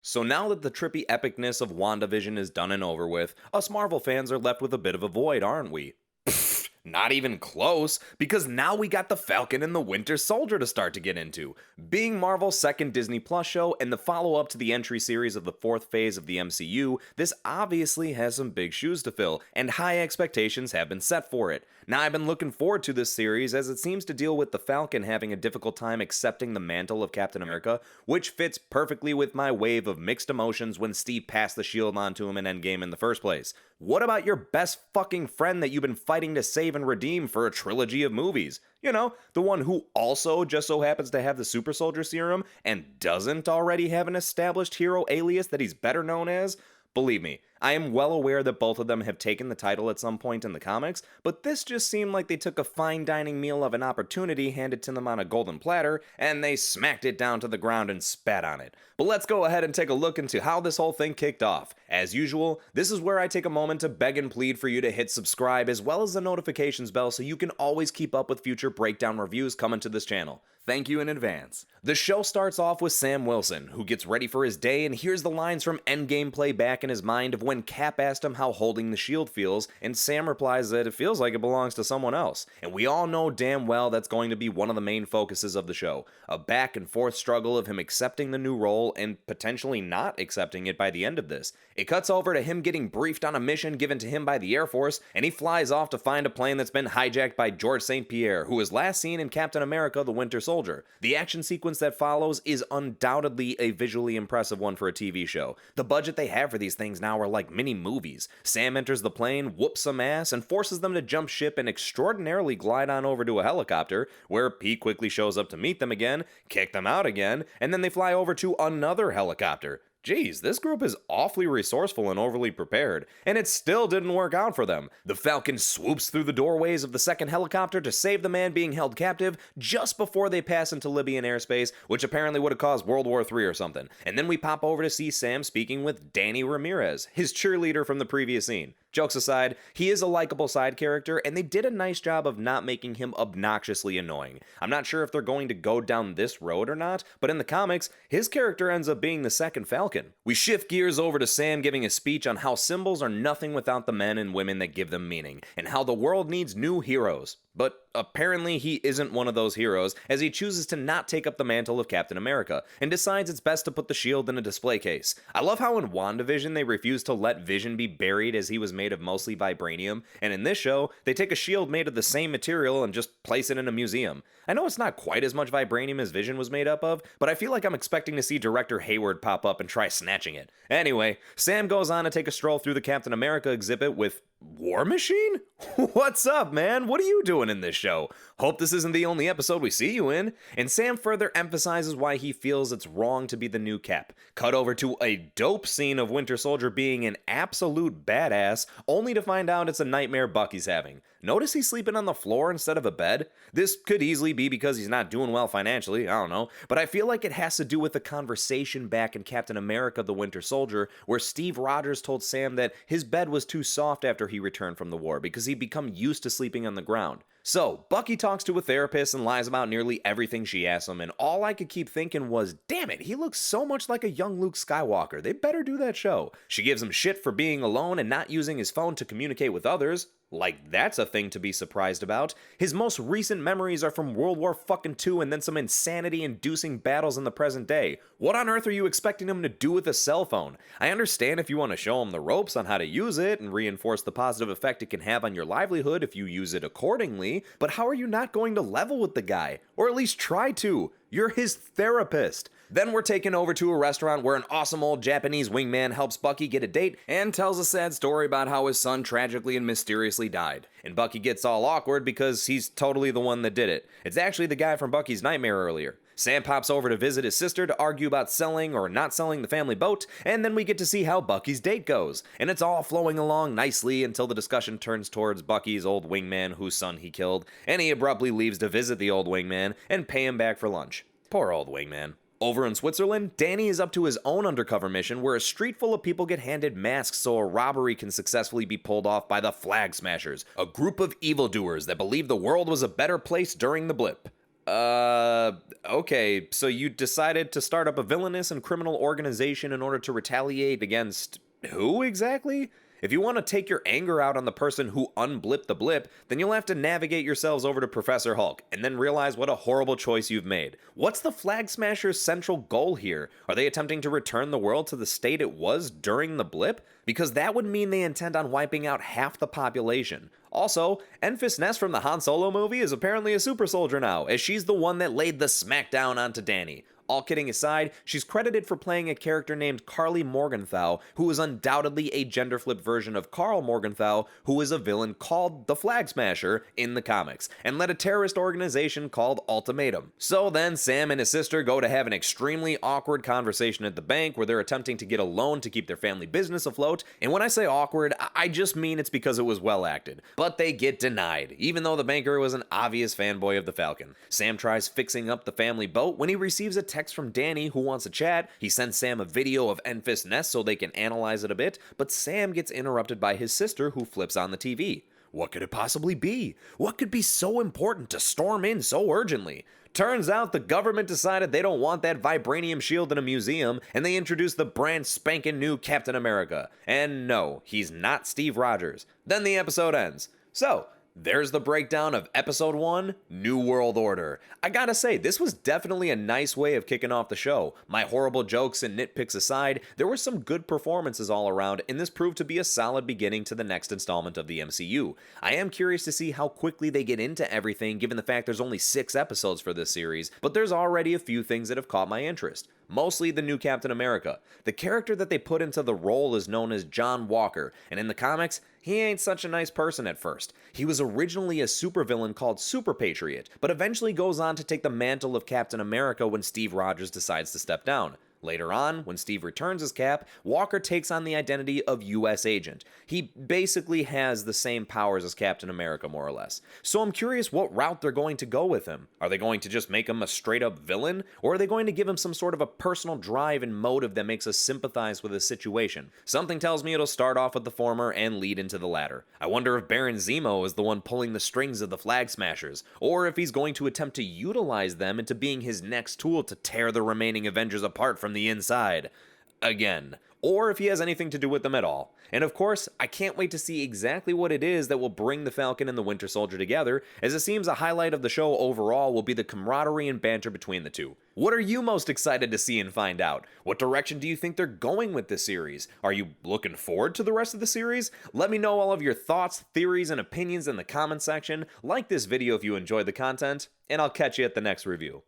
So now that the trippy epicness of WandaVision is done and over with, us Marvel fans are left with a bit of a void, aren't we? Not even close, because now we got the Falcon and the Winter Soldier to start to get into. Being Marvel's second Disney Plus show and the follow-up to the entry series of the fourth phase of the MCU, this obviously has some big shoes to fill, and high expectations have been set for it. Now I've been looking forward to this series as it seems to deal with the Falcon having a difficult time accepting the mantle of Captain America, which fits perfectly with my wave of mixed emotions when Steve passed the shield onto him in Endgame in the first place. What about your best fucking friend that you've been fighting to save and redeem for a trilogy of movies? You know, the one who also just so happens to have the super soldier serum and doesn't already have an established hero alias that he's better known as? Believe me, I am well aware that both of them have taken the title at some point in the comics, but this just seemed like they took a fine dining meal of an opportunity handed to them on a golden platter, and they smacked it down to the ground and spat on it. But let's go ahead and take a look into how this whole thing kicked off. As usual, this is where I take a moment to beg and plead for you to hit subscribe as well as the notifications bell so you can always keep up with future breakdown reviews coming to this channel. Thank you in advance. The show starts off with Sam Wilson, who gets ready for his day and hears the lines from Endgame play back in his mind of when Cap asked him how holding the shield feels, and Sam replies that it feels like it belongs to someone else. And we all know damn well that's going to be one of the main focuses of the show. A back and forth struggle of him accepting the new role and potentially not accepting it by the end of this. It cuts over to him getting briefed on a mission given to him by the Air Force, and he flies off to find a plane that's been hijacked by George St. Pierre, who was last seen in Captain America: The Winter Soldier. The action sequence that follows is undoubtedly a visually impressive one for a TV show. The budget they have for these things now are like mini movies. Sam enters the plane, whoops some ass, and forces them to jump ship and extraordinarily glide on over to a helicopter, where he quickly shows up to meet them again, kick them out again, and then they fly over to another helicopter. Geez, this group is awfully resourceful and overly prepared, and it still didn't work out for them. The Falcon swoops through the doorways of the second helicopter to save the man being held captive just before they pass into Libyan airspace, which apparently would have caused World War III or something. And then we pop over to see Sam speaking with Danny Ramirez, his cheerleader from the previous scene. Jokes aside, he is a likable side character, and they did a nice job of not making him obnoxiously annoying. I'm not sure if they're going to go down this road or not, but in the comics, his character ends up being the second Falcon. We shift gears over to Sam giving a speech on how symbols are nothing without the men and women that give them meaning, and how the world needs new heroes. But apparently he isn't one of those heroes, as he chooses to not take up the mantle of Captain America, and decides it's best to put the shield in a display case. I love how in WandaVision they refuse to let Vision be buried as he was made of mostly vibranium, and in this show, they take a shield made of the same material and just place it in a museum. I know it's not quite as much vibranium as Vision was made up of, but I feel like I'm expecting to see Director Hayward pop up and try snatching it. Anyway, Sam goes on to take a stroll through the Captain America exhibit with War Machine? What's up, man? What are you doing in this show? Hope this isn't the only episode we see you in. And Sam further emphasizes why he feels it's wrong to be the new Cap. Cut over to a dope scene of Winter Soldier being an absolute badass, only to find out it's a nightmare Bucky's having. Notice he's sleeping on the floor instead of a bed? This could easily be because he's not doing well financially, I don't know, but I feel like it has to do with the conversation back in Captain America: The Winter Soldier, where Steve Rogers told Sam that his bed was too soft after he returned from the war because he'd become used to sleeping on the ground. So, Bucky talks to a therapist and lies about nearly everything she asks him, and all I could keep thinking was, damn it, he looks so much like a young Luke Skywalker. They better do that show. She gives him shit for being alone and not using his phone to communicate with others. Like, that's a thing to be surprised about. His most recent memories are from World War II and then some insanity-inducing battles in the present day. What on earth are you expecting him to do with a cell phone? I understand if you want to show him the ropes on how to use it and reinforce the positive effect it can have on your livelihood if you use it accordingly, but how are you not going to level with the guy? Or at least try to. You're his therapist. Then we're taken over to a restaurant where an awesome old Japanese wingman helps Bucky get a date and tells a sad story about how his son tragically and mysteriously died. And Bucky gets all awkward because he's totally the one that did it. It's actually the guy from Bucky's nightmare earlier. Sam pops over to visit his sister to argue about selling or not selling the family boat, and then we get to see how Bucky's date goes. And it's all flowing along nicely until the discussion turns towards Bucky's old wingman whose son he killed, and he abruptly leaves to visit the old wingman and pay him back for lunch. Poor old wingman. Over in Switzerland, Danny is up to his own undercover mission where a street full of people get handed masks so a robbery can successfully be pulled off by the Flag Smashers, a group of evildoers that believe the world was a better place during the blip. Uh, okay, so you decided to start up a villainous and criminal organization in order to retaliate against who exactly? If you want to take your anger out on the person who unblipped the blip, then you'll have to navigate yourselves over to Professor Hulk, and then realize what a horrible choice you've made. What's the Flag Smashers' central goal here? Are they attempting to return the world to the state it was during the blip? Because that would mean they intend on wiping out half the population. Also, Enfys Nest from the Han Solo movie is apparently a super soldier now, as she's the one that laid the smackdown onto Danny. All kidding aside, she's credited for playing a character named Carly Morgenthau, who is undoubtedly a gender-flipped version of Carl Morgenthau, who is a villain called the Flag Smasher in the comics, and led a terrorist organization called Ultimatum. So then Sam and his sister go to have an extremely awkward conversation at the bank where they're attempting to get a loan to keep their family business afloat, and when I say awkward, I just mean it's because it was well acted. But they get denied, even though the banker was an obvious fanboy of the Falcon. Sam tries fixing up the family boat when he receives a text from Danny who wants to chat. He sends Sam a video of Enfys Nest so they can analyze it a bit, but Sam gets interrupted by his sister who flips on the TV. What could it possibly be? What could be so important to storm in so urgently? Turns out the government decided they don't want that vibranium shield in a museum, and they introduced the brand spanking new Captain America. And no, he's not Steve Rogers. Then the episode ends. So, there's the breakdown of Episode 1, New World Order. I gotta say, this was definitely a nice way of kicking off the show. My horrible jokes and nitpicks aside, there were some good performances all around, and this proved to be a solid beginning to the next installment of the MCU. I am curious to see how quickly they get into everything, given the fact there's only 6 episodes for this series, but there's already a few things that have caught my interest. Mostly the new Captain America. The character that they put into the role is known as John Walker, and in the comics, he ain't such a nice person at first. He was originally a supervillain called Super Patriot, but eventually goes on to take the mantle of Captain America when Steve Rogers decides to step down. Later on, when Steve returns as Cap, Walker takes on the identity of US Agent. He basically has the same powers as Captain America, more or less. So I'm curious what route they're going to go with him. Are they going to just make him a straight-up villain? Or are they going to give him some sort of a personal drive and motive that makes us sympathize with his situation? Something tells me it'll start off with the former and lead into the latter. I wonder if Baron Zemo is the one pulling the strings of the Flag Smashers, or if he's going to attempt to utilize them into being his next tool to tear the remaining Avengers apart from the inside. Again. Or if he has anything to do with them at all. And of course, I can't wait to see exactly what it is that will bring the Falcon and the Winter Soldier together, as it seems a highlight of the show overall will be the camaraderie and banter between the two. What are you most excited to see and find out? What direction do you think they're going with this series? Are you looking forward to the rest of the series? Let me know all of your thoughts, theories, and opinions in the comment section. Like this video if you enjoyed the content, and I'll catch you at the next review.